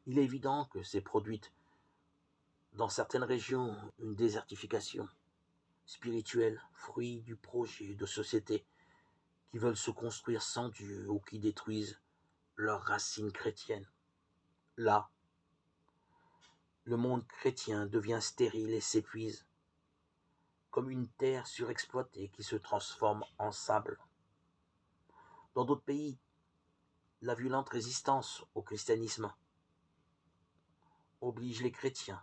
Il est évident que s'est produite dans certaines régions une désertification spirituelle, fruit du projet de société qui veulent se construire sans Dieu ou qui détruisent leurs racines chrétiennes. Là, le monde chrétien devient stérile et s'épuise, comme une terre surexploitée qui se transforme en sable. Dans d'autres pays, la violente résistance au christianisme oblige les chrétiens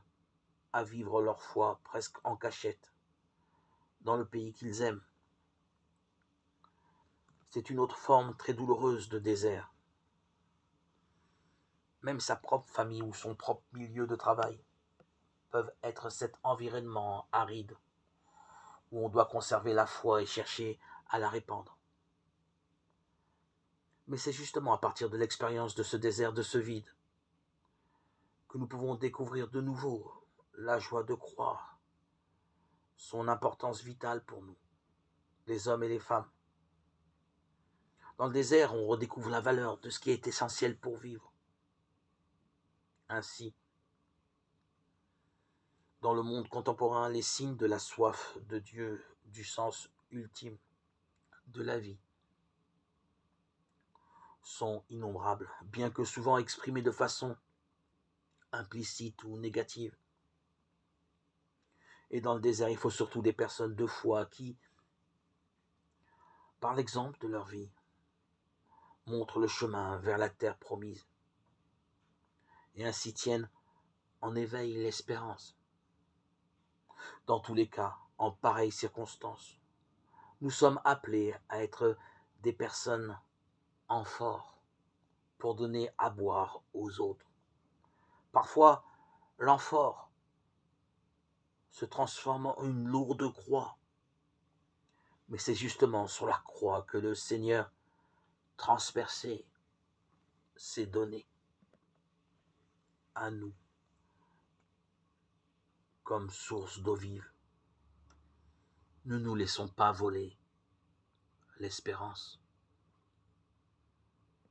à vivre leur foi presque en cachette dans le pays qu'ils aiment. C'est une autre forme très douloureuse de désert. Même sa propre famille ou son propre milieu de travail peuvent être cet environnement aride où on doit conserver la foi et chercher à la répandre. Mais c'est justement à partir de l'expérience de ce désert, de ce vide, que nous pouvons découvrir de nouveau la joie de croire, son importance vitale pour nous, les hommes et les femmes. Dans le désert, on redécouvre la valeur de ce qui est essentiel pour vivre. Ainsi, dans le monde contemporain, les signes de la soif de Dieu, du sens ultime de la vie, sont innombrables, bien que souvent exprimés de façon implicite ou négative. Et dans le désert, il faut surtout des personnes de foi qui, par l'exemple de leur vie, montrent le chemin vers la terre promise et ainsi tiennent en éveil l'espérance. Dans tous les cas, en pareilles circonstances, nous sommes appelés à être des personnes amphores pour donner à boire aux autres. Parfois, l'amphore se transforme en une lourde croix. Mais c'est justement sur la croix que le Seigneur transpercé s'est donné à nous comme source d'eau vive. Ne nous laissons pas voler l'espérance.